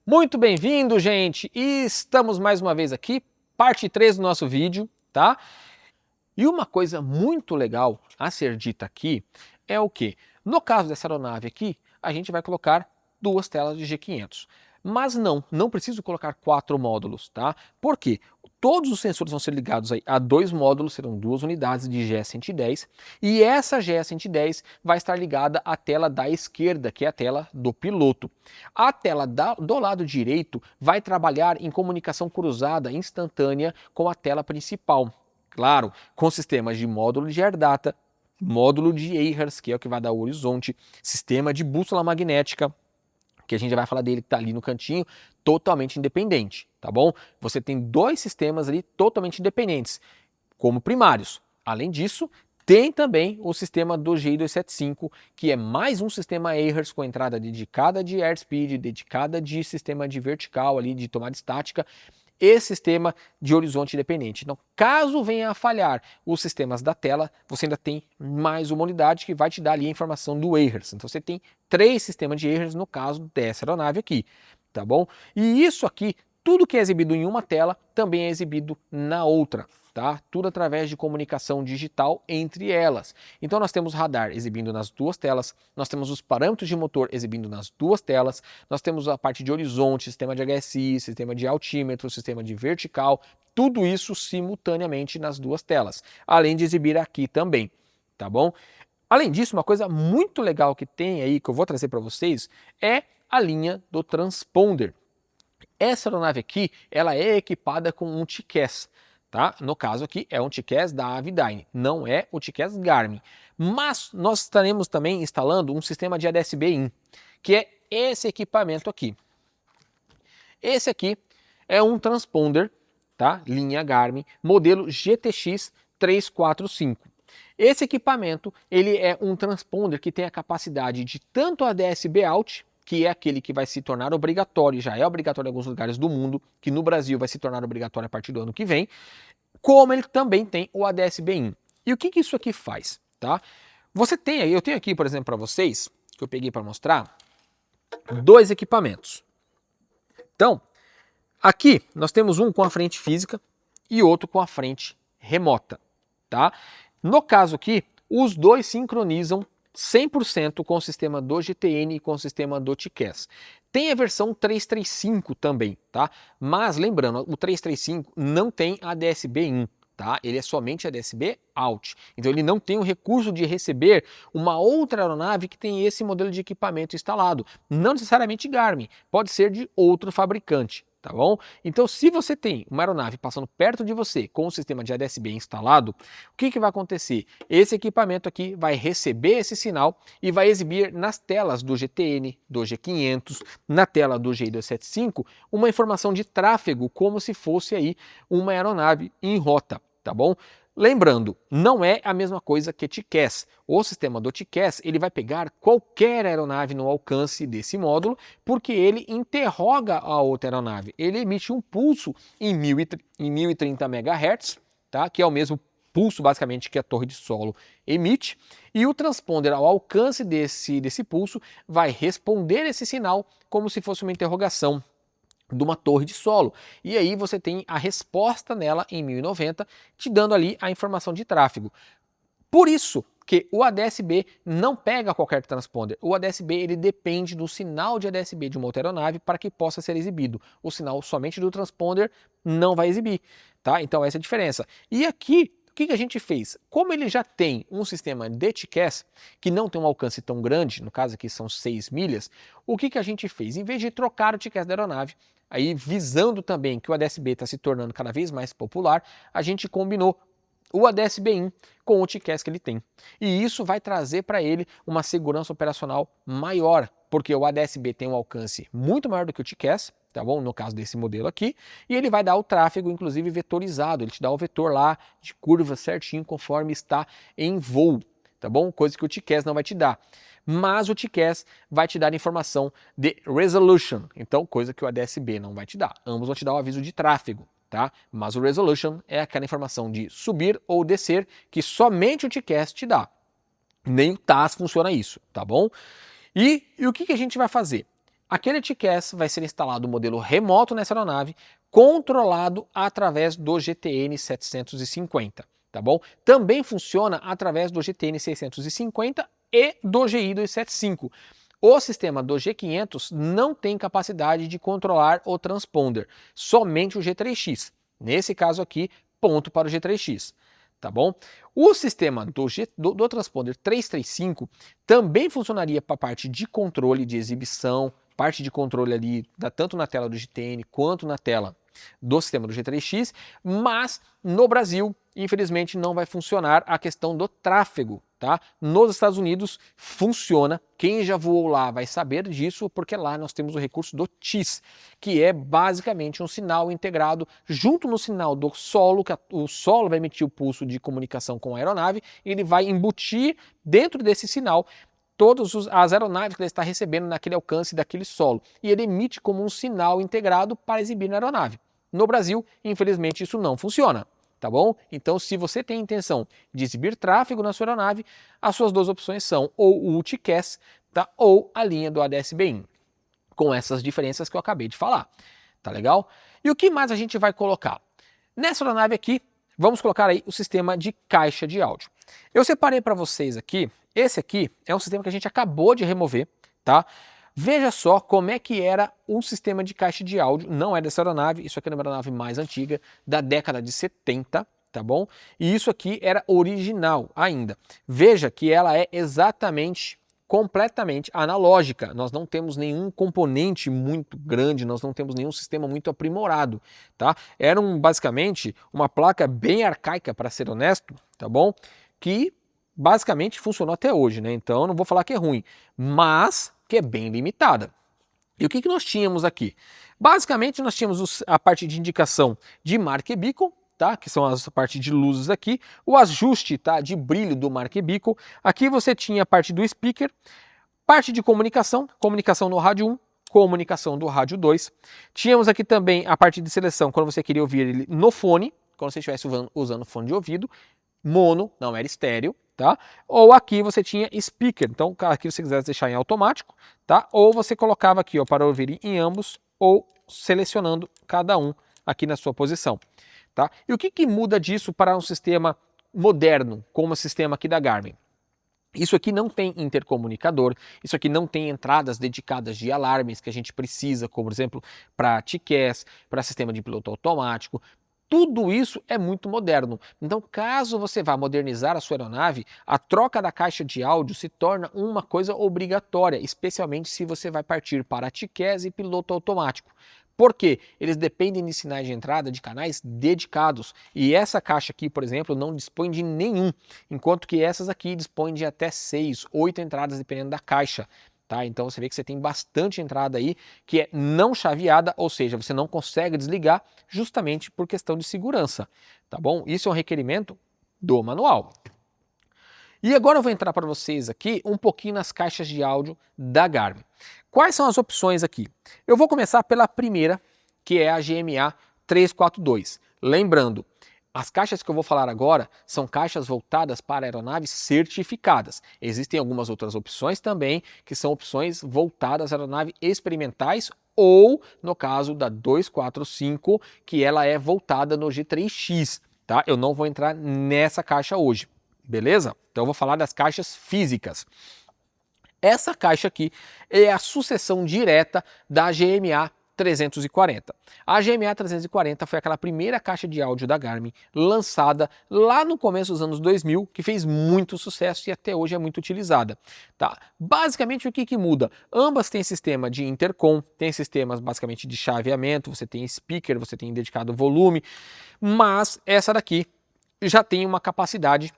Muito bem-vindo, gente! E estamos mais uma vez aqui, parte 3 do nosso vídeo, tá? E uma coisa muito legal a ser dita aqui é o que? No caso dessa aeronave aqui, a gente vai colocar duas telas de G500. Mas não preciso colocar 4 módulos, tá? Por quê? Todos os sensores vão ser ligados aí a 2 módulos, serão 2 unidades de GE110, e essa GE110 vai estar ligada à tela da esquerda, que é a tela do piloto. A tela do lado direito vai trabalhar em comunicação cruzada instantânea com a tela principal. Claro, com sistemas de módulo de AirData, módulo de Eihertz, que é o que vai dar o horizonte, sistema de bússola magnética, que a gente já vai falar dele, que está ali no cantinho, totalmente independente, tá bom? Você tem 2 sistemas ali totalmente independentes, como primários. Além disso, tem também o sistema do GI275, que é mais um sistema Eihertz com entrada dedicada de airspeed, dedicada de sistema de vertical ali, de tomada estática, e sistema de horizonte independente. Então, caso venha a falhar os sistemas da tela, você ainda tem mais uma unidade que vai te dar ali a informação do Eihertz. Então, você tem 3 sistemas de Eihertz no caso dessa aeronave aqui, tá bom? E isso aqui, tudo que é exibido em uma tela, também é exibido na outra. Tá? Tudo através de comunicação digital entre elas. Então nós temos radar exibindo nas 2 telas, nós temos os parâmetros de motor exibindo nas 2 telas, nós temos a parte de horizonte, sistema de HSI, sistema de altímetro, sistema de vertical, tudo isso simultaneamente nas 2 telas, além de exibir aqui também, tá bom? Além disso, uma coisa muito legal que tem aí, que eu vou trazer para vocês, é a linha do transponder. Essa aeronave aqui, ela é equipada com um TCAS. Tá? No caso aqui é um TCAS da Avidyne, não é o TCAS Garmin. Mas nós estaremos também instalando um sistema de ADS-B In, que é esse equipamento aqui. Esse aqui é um transponder, tá? Linha Garmin, modelo GTX 345. Esse equipamento ele é um transponder que tem a capacidade de tanto ADS-B Out, que é aquele que vai se tornar obrigatório, já é obrigatório em alguns lugares do mundo, que no Brasil vai se tornar obrigatório a partir do ano que vem, como ele também tem o ADS-B In. E o que isso aqui faz? Tá? Eu tenho aqui, por exemplo, para vocês, que eu peguei para mostrar, 2 equipamentos. Então, aqui nós temos um com a frente física e outro com a frente remota. Tá? No caso aqui, os 2 sincronizam 100% com o sistema do GTN e com o sistema do TCAS. Tem a versão 335 também, tá? Mas lembrando, o 335 não tem ADS-B In, tá? Ele é somente ADS-B Out. Então ele não tem o recurso de receber uma outra aeronave que tem esse modelo de equipamento instalado. Não necessariamente Garmin, pode ser de outro fabricante. Tá bom? Então, se você tem uma aeronave passando perto de você com o sistema de ADS-B instalado, o que vai acontecer? Esse equipamento aqui vai receber esse sinal e vai exibir nas telas do GTN, do G500, na tela do GI275, uma informação de tráfego, como se fosse aí uma aeronave em rota, tá bom? Lembrando, não é a mesma coisa que TCAS. O sistema do TCAS ele vai pegar qualquer aeronave no alcance desse módulo, porque ele interroga a outra aeronave. Ele emite um pulso em 1030 MHz, tá? Que é o mesmo pulso basicamente que a torre de solo emite, e o transponder ao alcance desse pulso vai responder esse sinal como se fosse uma interrogação de uma torre de solo. E aí você tem a resposta nela em 1090, te dando ali a informação de tráfego. Por isso que o ADS-B não pega qualquer transponder. O ADS-B ele depende do sinal de ADS-B de uma outra aeronave para que possa ser exibido. O sinal somente do transponder não vai exibir, tá? Então essa é a diferença. E aqui o que a gente fez? Como ele já tem um sistema de TCAS, que não tem um alcance tão grande, no caso aqui são 6 milhas, o que a gente fez? Em vez de trocar o TCAS da aeronave, aí visando também que o ADS-B está se tornando cada vez mais popular, a gente combinou o ADS-B In com o TCAS que ele tem. E isso vai trazer para ele uma segurança operacional maior, porque o ADS-B tem um alcance muito maior do que o TCAS, tá bom? No caso desse modelo aqui, e ele vai dar o tráfego, inclusive, vetorizado, ele te dá o vetor lá de curva certinho conforme está em voo, tá bom? Coisa que o TCAS não vai te dar. Mas o TCAS vai te dar informação de resolution, então coisa que o ADS-B não vai te dar. Ambos vão te dar o aviso de tráfego. Tá? Mas o resolution é aquela informação de subir ou descer que somente o TCAS te dá. Nem o TAS funciona isso, tá bom? E o que a gente vai fazer? Aquele TCAS vai ser instalado o modelo remoto nessa aeronave, controlado através do GTN 750, tá bom? Também funciona através do GTN 650 e do GI 275. O sistema do G500 não tem capacidade de controlar o transponder, somente o G3X. Nesse caso aqui, ponto para o G3X, tá bom? O sistema do transponder 335 também funcionaria para a parte de controle de exibição, parte de controle ali, tanto na tela do GTN quanto na tela do sistema do G3X, mas no Brasil, infelizmente, não vai funcionar a questão do tráfego, tá? Nos Estados Unidos funciona, quem já voou lá vai saber disso, porque lá nós temos o recurso do TIS, que é basicamente um sinal integrado junto no sinal do solo, que o solo vai emitir o pulso de comunicação com a aeronave, e ele vai embutir dentro desse sinal todas as aeronaves que ele está recebendo naquele alcance daquele solo, e ele emite como um sinal integrado para exibir na aeronave. No Brasil, infelizmente, isso não funciona, tá bom? Então, se você tem intenção de exibir tráfego na sua aeronave, as suas duas opções são ou o UTCAS, tá? Ou a linha do ADS-BIN, com essas diferenças que eu acabei de falar, tá legal? E o que mais a gente vai colocar? Nessa aeronave aqui, vamos colocar aí o sistema de caixa de áudio. Eu separei para vocês aqui, esse aqui é um sistema que a gente acabou de remover, tá? Veja só como é que era um sistema de caixa de áudio, não é dessa aeronave, isso aqui é uma aeronave mais antiga, da década de 70, tá bom? E isso aqui era original ainda. Veja que ela é exatamente, completamente analógica, nós não temos nenhum componente muito grande, nós não temos nenhum sistema muito aprimorado, tá? Era basicamente uma placa bem arcaica, para ser honesto, tá bom? Que basicamente funcionou até hoje, né? Então eu não vou falar que é ruim, mas que é bem limitada. E o que nós tínhamos aqui? Basicamente nós tínhamos a parte de indicação de marque beacon, tá? Que são as parte de luzes aqui, o ajuste, tá? De brilho do marque beacon. Aqui você tinha a parte do speaker, parte de comunicação, comunicação no rádio 1, comunicação do rádio 2. Tínhamos aqui também a parte de seleção, quando você queria ouvir ele no fone, quando você estivesse usando fone de ouvido, mono, não era estéreo, tá? Ou aqui você tinha speaker, então aqui você quisesse deixar em automático, tá? Ou você colocava aqui, ó, para ouvir em ambos, ou selecionando cada um aqui na sua posição, tá? E o que muda disso para um sistema moderno, como o sistema aqui da Garmin? Isso aqui não tem intercomunicador, isso aqui não tem entradas dedicadas de alarmes que a gente precisa, como por exemplo para TCAS, para sistema de piloto automático. Tudo isso é muito moderno. Então, caso você vá modernizar a sua aeronave, a troca da caixa de áudio se torna uma coisa obrigatória, especialmente se você vai partir para TCAS e piloto automático. Por quê? Eles dependem de sinais de entrada de canais dedicados. E essa caixa aqui, por exemplo, não dispõe de nenhum, enquanto que essas aqui dispõem de até 6, 8 entradas, dependendo da caixa. Tá? Então você vê que você tem bastante entrada aí que é não chaveada, ou seja, você não consegue desligar justamente por questão de segurança, tá bom? Isso é um requerimento do manual. E agora eu vou entrar para vocês aqui um pouquinho nas caixas de áudio da Garmin. Quais são as opções aqui? Eu vou começar pela primeira, que é a GMA 342. Lembrando, as caixas que eu vou falar agora são caixas voltadas para aeronaves certificadas. Existem algumas outras opções também, que são opções voltadas a aeronaves experimentais ou, no caso da 245, que ela é voltada no G3X, tá? Eu não vou entrar nessa caixa hoje, beleza? Então eu vou falar das caixas físicas. Essa caixa aqui é a sucessão direta da GMA 340. A GMA 340 foi aquela primeira caixa de áudio da Garmin lançada lá no começo dos anos 2000, que fez muito sucesso e até hoje é muito utilizada. Tá? Basicamente o que muda? Ambas têm sistema de intercom, tem sistemas basicamente de chaveamento, você tem speaker, você tem dedicado volume, mas essa daqui já tem uma capacidade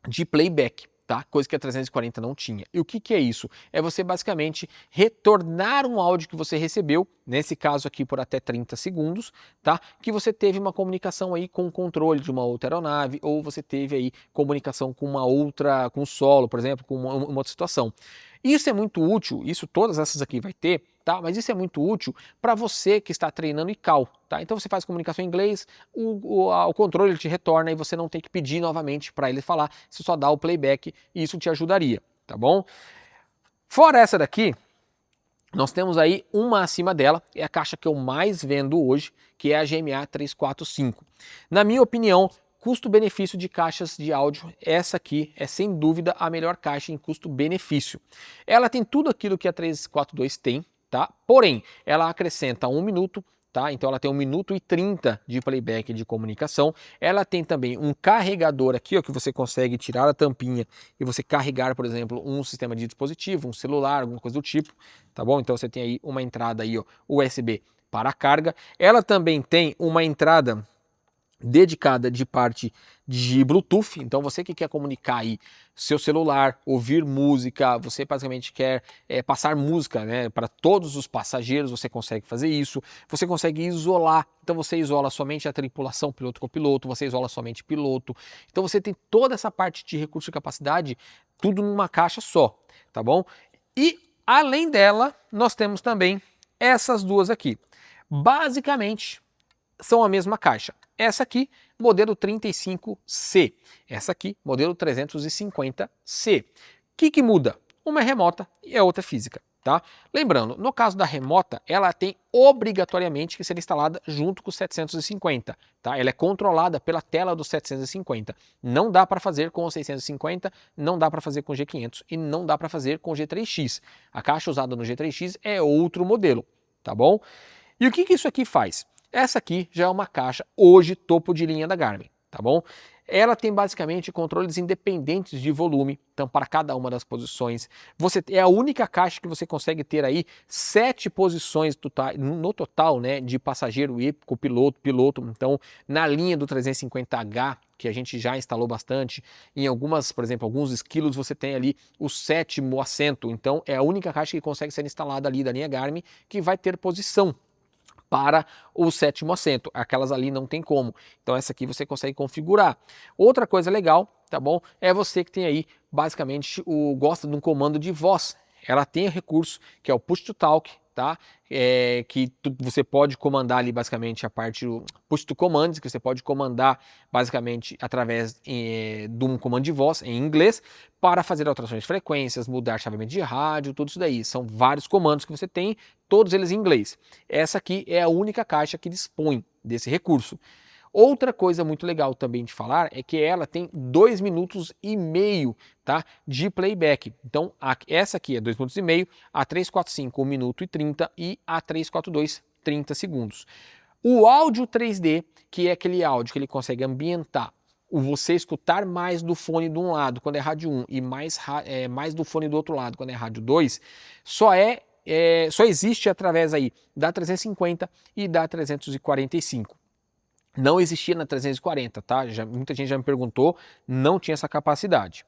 de playback. Tá? Coisa que a 340 não tinha. E o que é isso? É você basicamente retornar um áudio que você recebeu, nesse caso aqui por até 30 segundos, tá? Que você teve uma comunicação aí com o controle de uma outra aeronave, ou você teve aí comunicação com uma outra, com o solo, por exemplo, com uma outra situação. Isso é muito útil, isso todas essas aqui vai ter, tá? Mas isso é muito útil para você que está treinando ICAO, tá? Então você faz comunicação em inglês, o controle ele te retorna e você não tem que pedir novamente para ele falar, você só dá o playback e isso te ajudaria, tá bom? Fora essa daqui, Nós temos aí uma acima dela, é a caixa que eu mais vendo hoje, que é a GMA 345. Na minha opinião, custo-benefício de caixas de áudio, essa aqui é sem dúvida a melhor caixa em custo-benefício. Ela tem tudo aquilo que a 342 tem, tá? Porém, ela acrescenta 1 minuto, tá? Então ela tem 1 minuto e 30 de playback de comunicação. Ela tem também um carregador aqui, ó, que você consegue tirar a tampinha e você carregar, por exemplo, um sistema de dispositivo, um celular, alguma coisa do tipo, tá bom? Então você tem aí uma entrada aí, ó, USB para carga. Ela também tem uma entrada dedicada de parte de Bluetooth, então você que quer comunicar aí seu celular, ouvir música, você basicamente quer passar música, né, para todos os passageiros, você consegue fazer isso, você consegue isolar, então você isola somente a tripulação, piloto, copiloto, você isola somente piloto, então você tem toda essa parte de recurso e capacidade, tudo numa caixa só, tá bom? E além dela, nós temos também essas duas aqui, basicamente são a mesma caixa. Essa aqui, modelo 35C. Essa aqui, modelo 350C. O que muda? Uma é remota e a outra é física, tá? Lembrando, no caso da remota, ela tem obrigatoriamente que ser instalada junto com o 750, tá? Ela é controlada pela tela do 750. Não dá para fazer com o 650, não dá para fazer com o G500 e não dá para fazer com o G3X. A caixa usada no G3X é outro modelo, tá bom? E o que isso aqui faz? Essa aqui já é uma caixa hoje topo de linha da Garmin, tá bom? Ela tem basicamente controles independentes de volume, então para cada uma das posições. Você é a única caixa que você consegue ter aí 7 posições no total, né, de passageiro e copiloto, piloto. Então, na linha do 350H, que a gente já instalou bastante, em algumas, por exemplo, alguns esquilos você tem ali o 7º assento. Então, é a única caixa que consegue ser instalada ali da linha Garmin que vai ter posição para o 7º assento, aquelas ali não tem como, então essa aqui você consegue configurar. Outra coisa legal, tá bom, é você que tem aí basicamente gosta de um comando de voz, ela tem o recurso que é o Push to Talk, tá? Você pode comandar ali basicamente a parte do Push to Commands, que você pode comandar basicamente através de um comando de voz em inglês para fazer alterações de frequências, mudar chaveamento de rádio, tudo isso daí. São vários comandos que você tem, todos eles em inglês. Essa aqui é a única caixa que dispõe desse recurso. Outra coisa muito legal também de falar é que ela tem 2,5 minutos, tá, de playback. Então, essa aqui é 2,5 minutos, a 345 1 minuto e 30 e a 342 30 segundos. O áudio 3D, que é aquele áudio que ele consegue ambientar, você escutar mais do fone de um lado quando é rádio 1 e mais do fone do outro lado quando é rádio 2, só existe através aí da 350 e da 345. Não existia na 340, tá? Muita gente já me perguntou, não tinha essa capacidade.